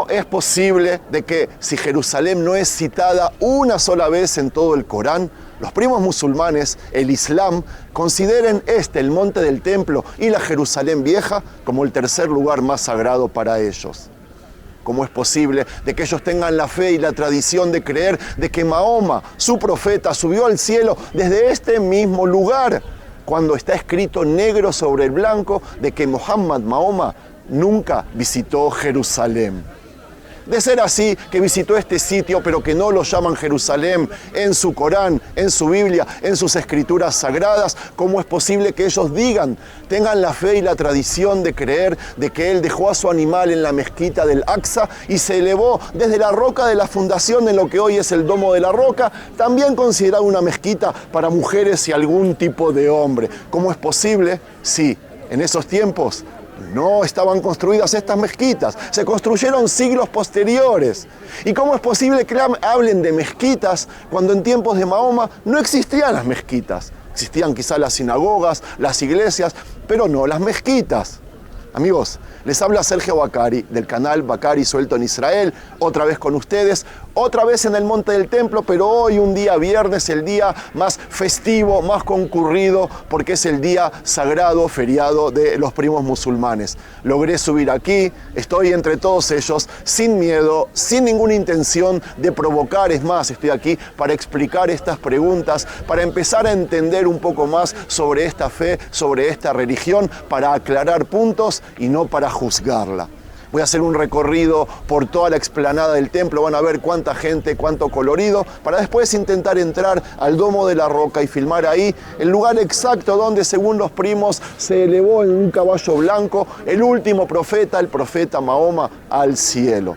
¿Cómo es posible de que si Jerusalén no es citada una sola vez en todo el Corán, los primos musulmanes, el Islam, consideren el monte del templo y la Jerusalén vieja como el tercer lugar más sagrado para ellos? ¿Cómo es posible de que ellos tengan la fe y la tradición de creer de que Mahoma, su profeta, subió al cielo desde este mismo lugar, cuando está escrito negro sobre el blanco de que Mahoma nunca visitó Jerusalén? De ser así, que visitó este sitio, pero que no lo llaman Jerusalén en su Corán, en su Biblia, en sus escrituras sagradas, ¿cómo es posible que ellos tengan la fe y la tradición de creer de que él dejó a su animal en la mezquita del Aqsa y se elevó desde la roca de la fundación en lo que hoy es el Domo de la Roca, también considerada una mezquita para mujeres y algún tipo de hombre? ¿Cómo es posible? Sí, en esos tiempos no estaban construidas estas mezquitas, se construyeron siglos posteriores. ¿Y cómo es posible que hablen de mezquitas cuando en tiempos de Mahoma no existían las mezquitas? Existían quizás las sinagogas, las iglesias, pero no las mezquitas. Amigos, les habla Sergio Bakari del canal Bakari Suelto en Israel, otra vez con ustedes, otra vez en el Monte del Templo, pero hoy un día viernes, el día más festivo, más concurrido, porque es el día sagrado, feriado de los primos musulmanes. Logré subir aquí, estoy entre todos ellos, sin miedo, sin ninguna intención de provocar, es más, estoy aquí para explicar estas preguntas, para empezar a entender un poco más sobre esta fe, sobre esta religión, para aclarar puntos y no para juzgarla. Voy a hacer un recorrido por toda la explanada del templo, van a ver cuánta gente, cuánto colorido, para después intentar entrar al Domo de la Roca y filmar ahí el lugar exacto donde, según los primos, se elevó en un caballo blanco el último profeta, el profeta Mahoma, al cielo.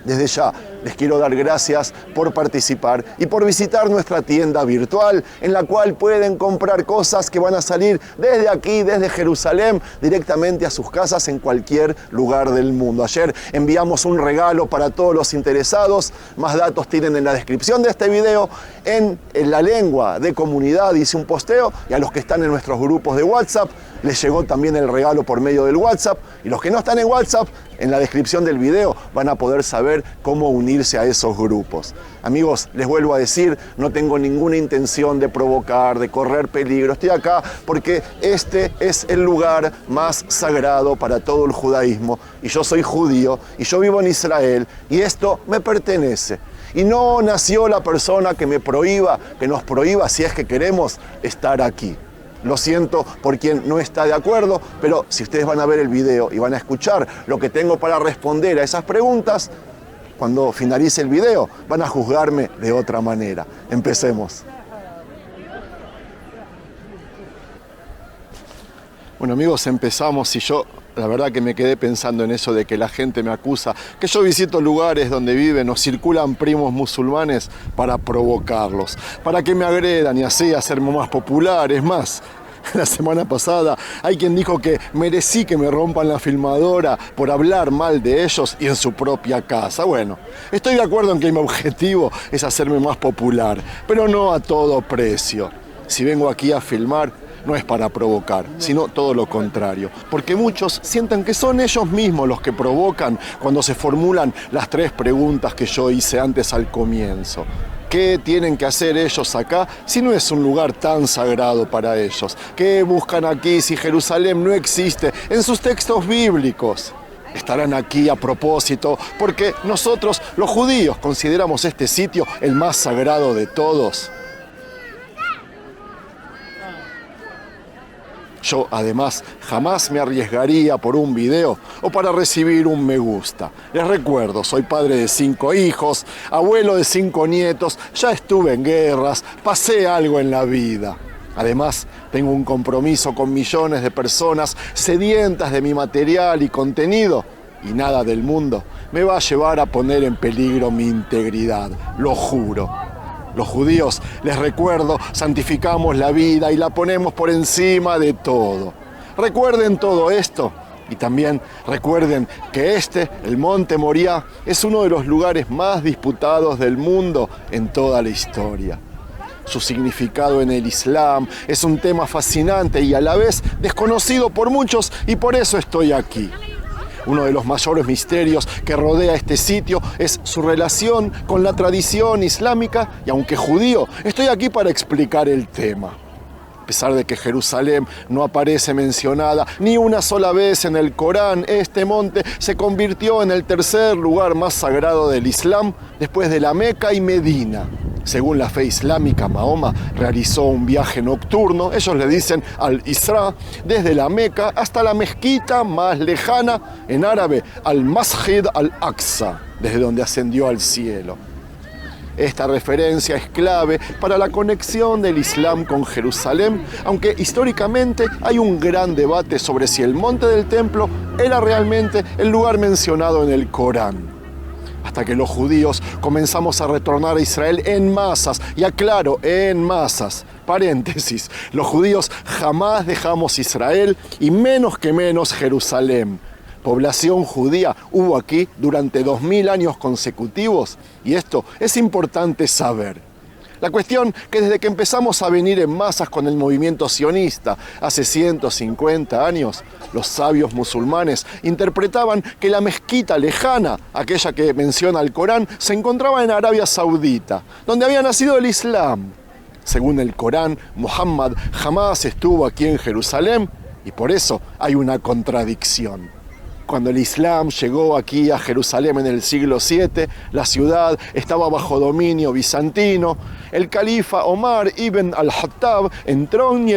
Desde ya les quiero dar gracias por participar y por visitar nuestra tienda virtual en la cual pueden comprar cosas que van a salir desde aquí, desde Jerusalén, directamente a sus casas en cualquier lugar del mundo. Ayer enviamos un regalo para todos los interesados. Más datos tienen en la descripción de este video. En la lengua de comunidad hice un posteo y a los que están en nuestros grupos de WhatsApp les llegó también el regalo por medio del WhatsApp. Y los que no están en WhatsApp, en la descripción del video van a poder saber cómo unirse a esos grupos. Amigos, les vuelvo a decir, no tengo ninguna intención de provocar, de correr peligro. Estoy acá porque este es el lugar más sagrado para todo el judaísmo. Y yo soy judío y yo vivo en Israel y esto me pertenece. Y no nació la persona que me prohíba, que nos prohíba si es que queremos estar aquí. Lo siento por quien no está de acuerdo, pero si ustedes van a ver el video y van a escuchar lo que tengo para responder a esas preguntas, cuando finalice el video van a juzgarme de otra manera. Empecemos. Bueno amigos, empezamos y yo la verdad que me quedé pensando en eso de que la gente me acusa, que yo visito lugares donde viven o circulan primos musulmanes para provocarlos, para que me agredan y así hacerme más popular. Es más, la semana pasada hay quien dijo que merecí que me rompan la filmadora por hablar mal de ellos y en su propia casa. Bueno, estoy de acuerdo en que mi objetivo es hacerme más popular, pero no a todo precio. Si vengo aquí a filmar, no es para provocar, sino todo lo contrario. Porque muchos sienten que son ellos mismos los que provocan cuando se formulan las 3 preguntas que yo hice antes al comienzo. ¿Qué tienen que hacer ellos acá si no es un lugar tan sagrado para ellos? ¿Qué buscan aquí si Jerusalén no existe en sus textos bíblicos? Estarán aquí a propósito porque nosotros, los judíos, consideramos este sitio el más sagrado de todos. Yo, además, jamás me arriesgaría por un video o para recibir un me gusta. Les recuerdo, soy padre de 5 hijos, abuelo de 5 nietos, ya estuve en guerras, pasé algo en la vida. Además, tengo un compromiso con millones de personas sedientas de mi material y contenido, y nada del mundo me va a llevar a poner en peligro mi integridad, lo juro. Los judíos, les recuerdo, santificamos la vida y la ponemos por encima de todo. Recuerden todo esto y también recuerden que el Monte Moriah, es uno de los lugares más disputados del mundo en toda la historia. Su significado en el Islam es un tema fascinante y a la vez desconocido por muchos y por eso estoy aquí. Uno de los mayores misterios que rodea este sitio es su relación con la tradición islámica y aunque judío, estoy aquí para explicar el tema. A pesar de que Jerusalén no aparece mencionada ni una sola vez en el Corán, este monte se convirtió en el tercer lugar más sagrado del Islam después de la Meca y Medina. Según la fe islámica, Mahoma realizó un viaje nocturno, ellos le dicen al-Isra, desde la Meca hasta la mezquita más lejana, en árabe, al-Masjid al-Aqsa, desde donde ascendió al cielo. Esta referencia es clave para la conexión del Islam con Jerusalén, aunque históricamente hay un gran debate sobre si el Monte del Templo era realmente el lugar mencionado en el Corán. Hasta que los judíos comenzamos a retornar a Israel en masas, y aclaro, en masas. Paréntesis, los judíos jamás dejamos Israel y menos que menos Jerusalén. Población judía hubo aquí durante 2000 años consecutivos y esto es importante saber. La cuestión que desde que empezamos a venir en masas con el movimiento sionista hace 150 años, los sabios musulmanes interpretaban que la mezquita lejana, aquella que menciona el Corán, se encontraba en Arabia Saudita, donde había nacido el Islam. Según el Corán, Muhammad jamás estuvo aquí en Jerusalén y por eso hay una contradicción. Cuando el Islam llegó aquí a Jerusalén en el siglo VII, la ciudad estaba bajo dominio bizantino. El califa Omar ibn al-Khattab entró en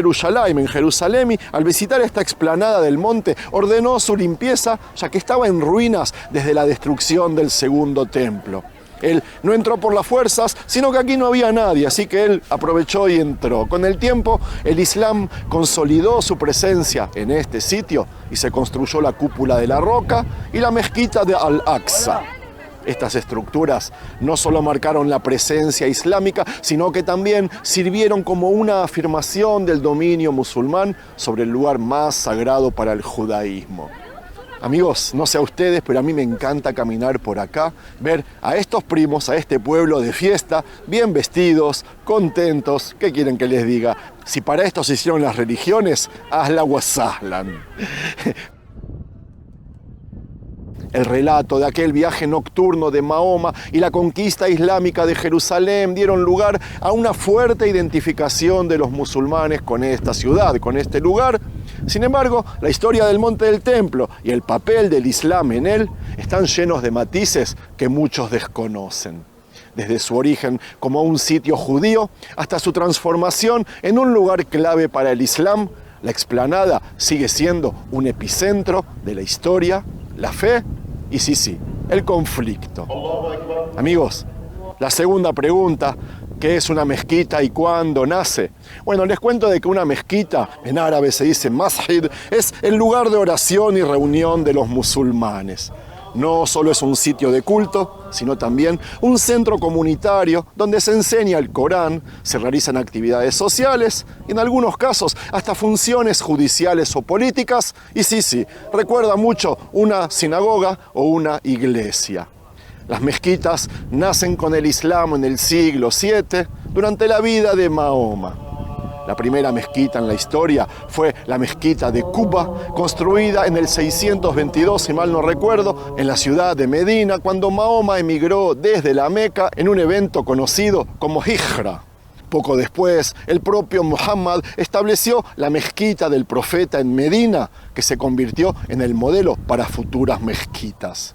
Jerusalén, y al visitar esta explanada del monte ordenó su limpieza, ya que estaba en ruinas desde la destrucción del segundo templo. Él no entró por las fuerzas, sino que aquí no había nadie, así que él aprovechó y entró. Con el tiempo, el Islam consolidó su presencia en este sitio y se construyó la cúpula de la roca y la mezquita de Al-Aqsa. Estas estructuras no solo marcaron la presencia islámica, sino que también sirvieron como una afirmación del dominio musulmán sobre el lugar más sagrado para el judaísmo. Amigos, no sé a ustedes, pero a mí me encanta caminar por acá, ver a estos primos, a este pueblo de fiesta, bien vestidos, contentos. ¿Qué quieren que les diga? Si para esto se hicieron las religiones, hazla wa sahlan. El relato de aquel viaje nocturno de Mahoma y la conquista islámica de Jerusalén dieron lugar a una fuerte identificación de los musulmanes con esta ciudad, con este lugar. Sin embargo, la historia del Monte del Templo y el papel del Islam en él están llenos de matices que muchos desconocen. Desde su origen como un sitio judío hasta su transformación en un lugar clave para el Islam, la explanada sigue siendo un epicentro de la historia, la fe y sí, el conflicto. Amigos, la segunda pregunta, ¿qué es una mezquita y cuándo nace? Bueno, les cuento de que una mezquita, en árabe se dice masjid, es el lugar de oración y reunión de los musulmanes. No solo es un sitio de culto, sino también un centro comunitario donde se enseña el Corán, se realizan actividades sociales y en algunos casos hasta funciones judiciales o políticas. Y sí, recuerda mucho una sinagoga o una iglesia. Las mezquitas nacen con el Islam en el siglo VII, durante la vida de Mahoma. La primera mezquita en la historia fue la mezquita de Quba, construida en el 622, si mal no recuerdo, en la ciudad de Medina, cuando Mahoma emigró desde la Meca en un evento conocido como Hijra. Poco después, el propio Muhammad estableció la mezquita del profeta en Medina, que se convirtió en el modelo para futuras mezquitas.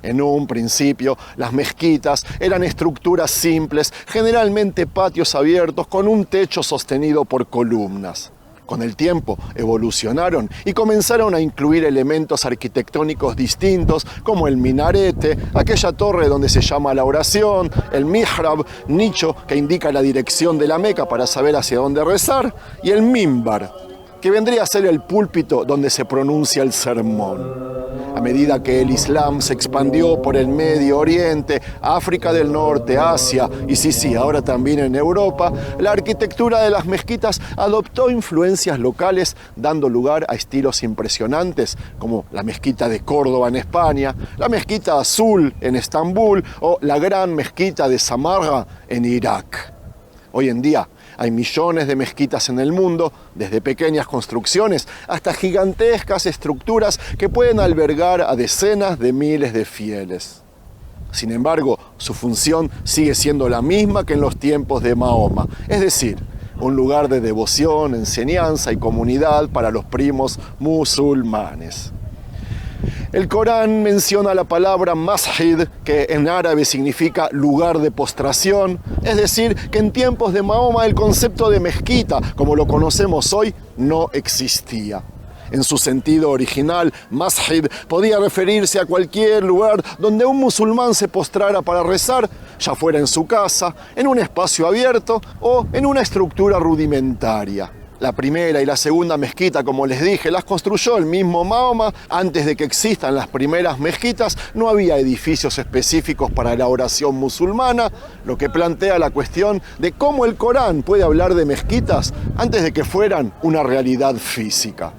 En un principio, las mezquitas eran estructuras simples, generalmente patios abiertos con un techo sostenido por columnas. Con el tiempo evolucionaron y comenzaron a incluir elementos arquitectónicos distintos como el minarete, aquella torre donde se llama la oración, el mihrab, nicho que indica la dirección de la Meca para saber hacia dónde rezar, y el mimbar, que vendría a ser el púlpito donde se pronuncia el sermón. A medida que el Islam se expandió por el Medio Oriente, África del Norte, Asia y sí, ahora también en Europa, la arquitectura de las mezquitas adoptó influencias locales, dando lugar a estilos impresionantes como la mezquita de Córdoba en España, la mezquita azul en Estambul o la gran mezquita de Samarra en Irak. Hoy en día Hay millones de mezquitas en el mundo, desde pequeñas construcciones hasta gigantescas estructuras que pueden albergar a decenas de miles de fieles. Sin embargo, su función sigue siendo la misma que en los tiempos de Mahoma, es decir, un lugar de devoción, enseñanza y comunidad para los primos musulmanes. El Corán menciona la palabra masjid, que en árabe significa lugar de postración, es decir, que en tiempos de Mahoma el concepto de mezquita, como lo conocemos hoy, no existía. En su sentido original, masjid podía referirse a cualquier lugar donde un musulmán se postrara para rezar, ya fuera en su casa, en un espacio abierto o en una estructura rudimentaria. La primera y la segunda mezquita, como les dije, las construyó el mismo Mahoma. Antes de que existan las primeras mezquitas, no había edificios específicos para la oración musulmana, lo que plantea la cuestión de cómo el Corán puede hablar de mezquitas antes de que fueran una realidad física.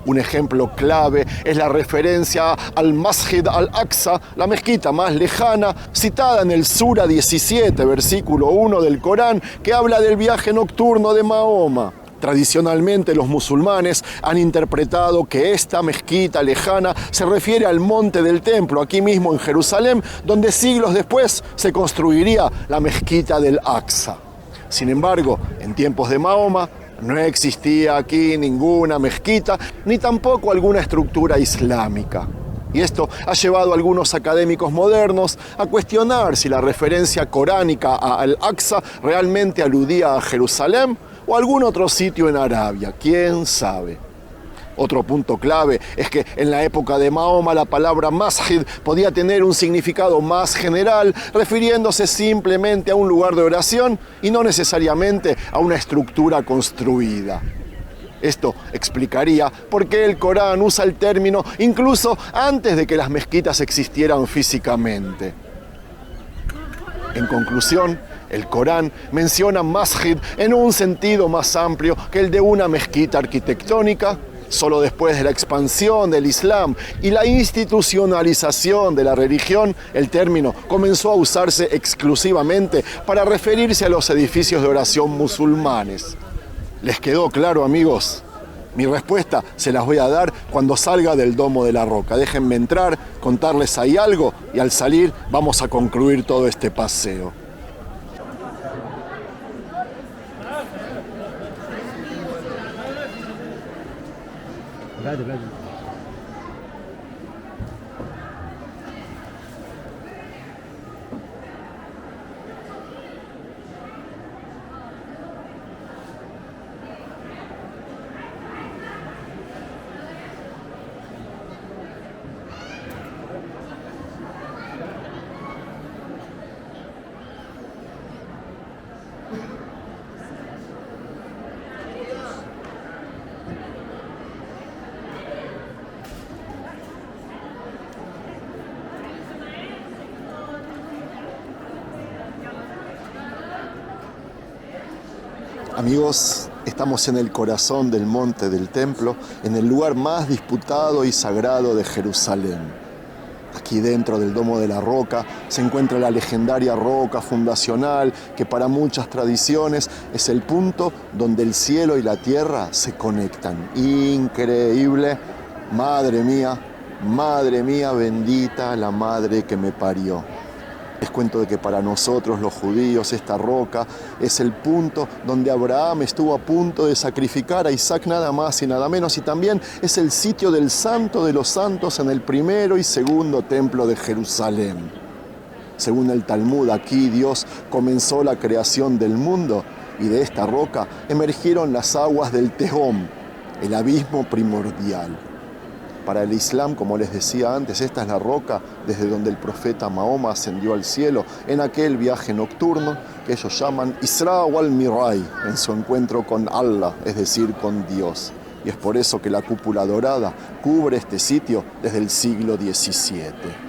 Un ejemplo clave es la referencia al Masjid al-Aqsa, la mezquita más lejana, citada en el Sura 17, versículo 1 del Corán, que habla del viaje nocturno de Mahoma. Tradicionalmente los musulmanes han interpretado que esta mezquita lejana se refiere al monte del templo, aquí mismo en Jerusalén, donde siglos después se construiría la mezquita del Aqsa. Sin embargo, en tiempos de Mahoma no existía aquí ninguna mezquita, ni tampoco alguna estructura islámica. Y esto ha llevado a algunos académicos modernos a cuestionar si la referencia coránica a Al-Aqsa realmente aludía a Jerusalén o algún otro sitio en Arabia, quién sabe. Otro punto clave es que en la época de Mahoma la palabra masjid podía tener un significado más general, refiriéndose simplemente a un lugar de oración y no necesariamente a una estructura construida. Esto explicaría por qué el Corán usa el término incluso antes de que las mezquitas existieran físicamente. En conclusión, el Corán menciona masjid en un sentido más amplio que el de una mezquita arquitectónica. Solo después de la expansión del Islam y la institucionalización de la religión, el término comenzó a usarse exclusivamente para referirse a los edificios de oración musulmanes. ¿Les quedó claro, amigos? Mi respuesta se las voy a dar cuando salga del Domo de la Roca. Déjenme entrar, contarles ahí algo y al salir vamos a concluir todo este paseo. Gracias. Amigos, estamos en el corazón del monte del templo, en el lugar más disputado y sagrado de Jerusalén. Aquí dentro del Domo de la Roca se encuentra la legendaria roca fundacional que para muchas tradiciones es el punto donde el cielo y la tierra se conectan. Increíble, madre mía bendita la madre que me parió. Les cuento de que para nosotros los judíos esta roca es el punto donde Abraham estuvo a punto de sacrificar a Isaac nada más y nada menos, y también es el sitio del Santo de los Santos en el primero y segundo templo de Jerusalén. Según el Talmud, aquí Dios comenzó la creación del mundo y de esta roca emergieron las aguas del Tehom, el abismo primordial. Para el Islam, como les decía antes, esta es la roca desde donde el profeta Mahoma ascendió al cielo en aquel viaje nocturno que ellos llaman Isra wal Mi'raj, en su encuentro con Allah, es decir, con Dios. Y es por eso que la cúpula dorada cubre este sitio desde el siglo XVII.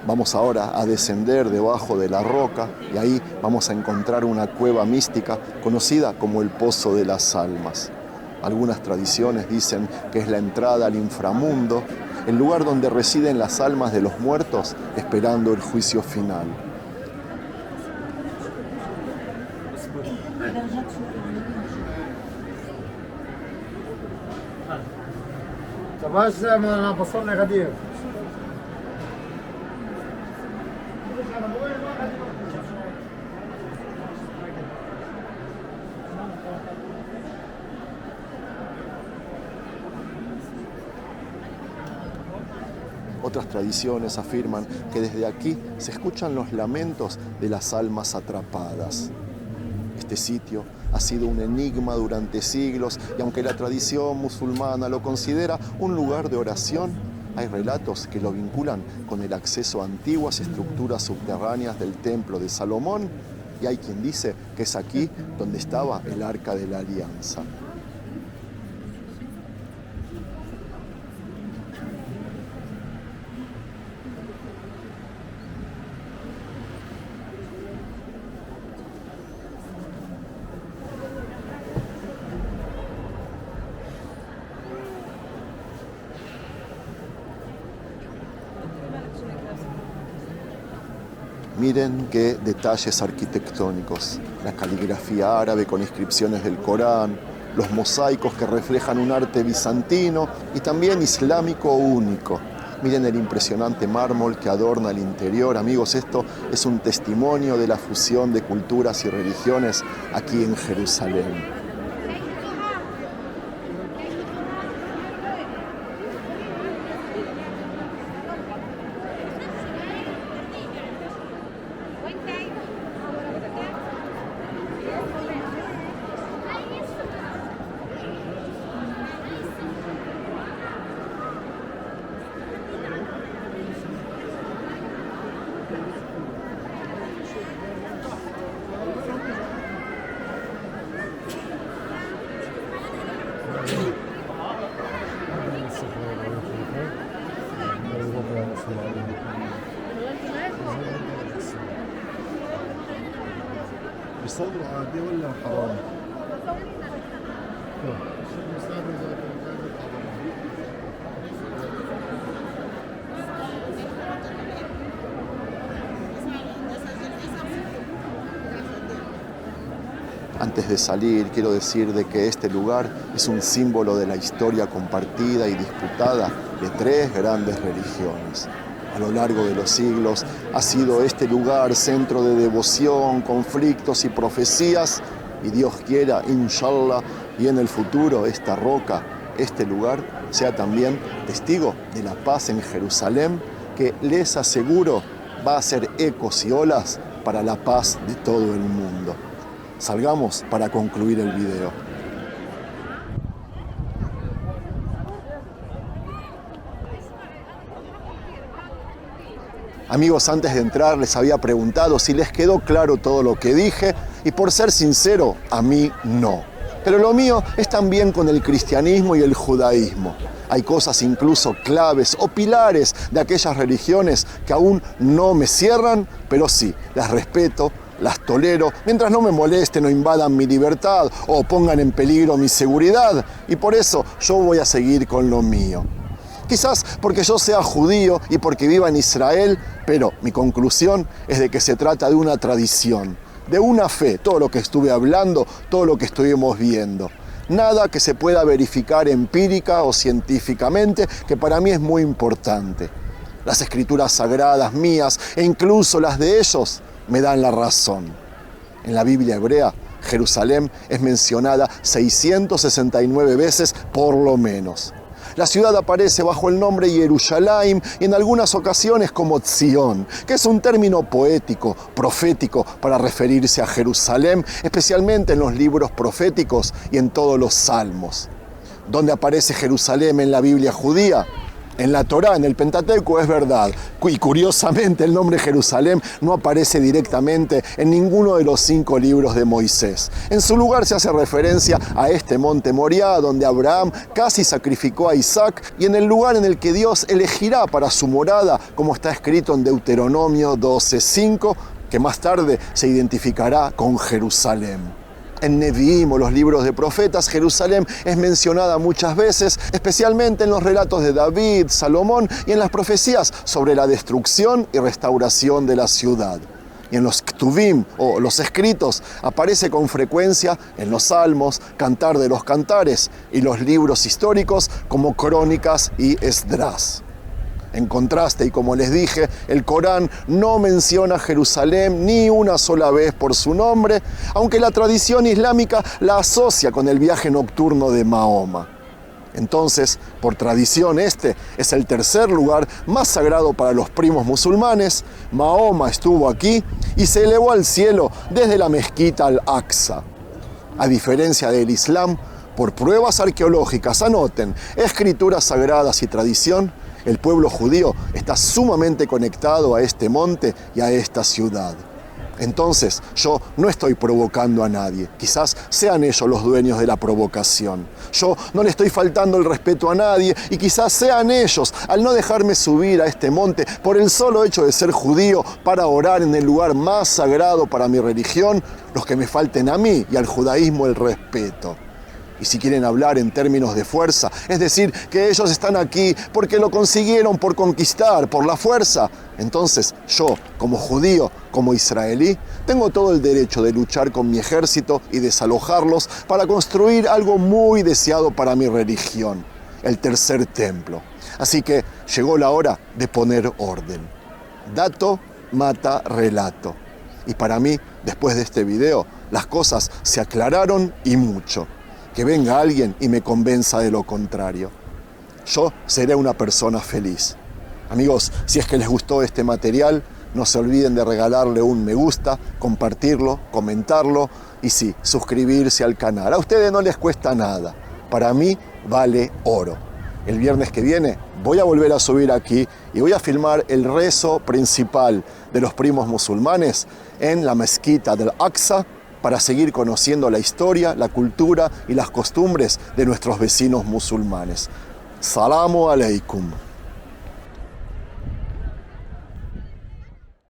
Vamos ahora a descender debajo de la roca y ahí vamos a encontrar una cueva mística conocida como el Pozo de las Almas. Algunas tradiciones dicen que es la entrada al inframundo, el lugar donde residen las almas de los muertos esperando el juicio final. Otras tradiciones afirman que desde aquí se escuchan los lamentos de las almas atrapadas. Este sitio ha sido un enigma durante siglos y aunque la tradición musulmana lo considera un lugar de oración, hay relatos que lo vinculan con el acceso a antiguas estructuras subterráneas del Templo de Salomón y hay quien dice que es aquí donde estaba el Arca de la Alianza. Miren qué detalles arquitectónicos, la caligrafía árabe con inscripciones del Corán, los mosaicos que reflejan un arte bizantino y también islámico único. Miren el impresionante mármol que adorna el interior. Amigos, esto es un testimonio de la fusión de culturas y religiones aquí en Jerusalén. بيصوروا عادي ولا حرام؟ Antes de salir, quiero decir de que este lugar es un símbolo de la historia compartida y disputada de tres grandes religiones. A lo largo de los siglos ha sido este lugar centro de devoción, conflictos y profecías, y Dios quiera, inshallah, y en el futuro esta roca, este lugar, sea también testigo de la paz en Jerusalén, que les aseguro va a ser ecos y olas para la paz de todo el mundo. Salgamos para concluir el video. Amigos, antes de entrar les había preguntado si les quedó claro todo lo que dije y por ser sincero, a mí no. Pero lo mío es también con el cristianismo y el judaísmo. Hay cosas incluso claves o pilares de aquellas religiones que aún no me cierran, pero sí, las respeto, las tolero, mientras no me molesten o invadan mi libertad o pongan en peligro mi seguridad. Y por eso yo voy a seguir con lo mío. Quizás porque yo sea judío y porque viva en Israel, pero mi conclusión es de que se trata de una tradición, de una fe, todo lo que estuve hablando, todo lo que estuvimos viendo. Nada que se pueda verificar empírica o científicamente, que para mí es muy importante. Las escrituras sagradas mías e incluso las de ellos me dan la razón. En la Biblia hebrea, Jerusalén es mencionada 669 veces por lo menos. La ciudad aparece bajo el nombre Yerushalayim y en algunas ocasiones como Tzion, que es un término poético, profético para referirse a Jerusalén, especialmente en los libros proféticos y en todos los salmos. ¿Dónde aparece Jerusalén en la Biblia judía? En la Torá, en el Pentateuco, es verdad. Y curiosamente el nombre Jerusalén no aparece directamente en ninguno de los 5 libros de Moisés. En su lugar se hace referencia a este monte Moriah, donde Abraham casi sacrificó a Isaac, y en el lugar en el que Dios elegirá para su morada, como está escrito en Deuteronomio 12:5, que más tarde se identificará con Jerusalén. En Neviim o los libros de profetas, Jerusalén es mencionada muchas veces, especialmente en los relatos de David, Salomón y en las profecías sobre la destrucción y restauración de la ciudad. Y en los Ktuvim o los escritos aparece con frecuencia en los Salmos, Cantar de los Cantares y los libros históricos como Crónicas y Esdras. En contraste, y como les dije, el Corán no menciona Jerusalén ni una sola vez por su nombre, aunque la tradición islámica la asocia con el viaje nocturno de Mahoma. Entonces, por tradición, este es el tercer lugar más sagrado para los primos musulmanes. Mahoma estuvo aquí y se elevó al cielo desde la mezquita Al-Aqsa. A diferencia del Islam, por pruebas arqueológicas, anoten, escrituras sagradas y tradición, el pueblo judío está sumamente conectado a este monte y a esta ciudad. Entonces, yo no estoy provocando a nadie. Quizás sean ellos los dueños de la provocación. Yo no le estoy faltando el respeto a nadie y quizás sean ellos, al no dejarme subir a este monte por el solo hecho de ser judío para orar en el lugar más sagrado para mi religión, los que me falten a mí y al judaísmo el respeto. Y si quieren hablar en términos de fuerza, es decir, que ellos están aquí porque lo consiguieron por conquistar, por la fuerza, entonces yo, como judío, como israelí, tengo todo el derecho de luchar con mi ejército y desalojarlos para construir algo muy deseado para mi religión, el tercer templo. Así que llegó la hora de poner orden. Dato mata relato. Y para mí, después de este video, las cosas se aclararon y mucho. Que venga alguien y me convenza de lo contrario. Yo seré una persona feliz. Amigos, si es que les gustó este material, no se olviden de regalarle un me gusta, compartirlo, comentarlo y sí, suscribirse al canal. A ustedes no les cuesta nada. Para mí vale oro. El viernes que viene voy a volver a subir aquí y voy a filmar el rezo principal de los primos musulmanes en la mezquita del Aqsa, para seguir conociendo la historia, la cultura y las costumbres de nuestros vecinos musulmanes. Salamu alaikum.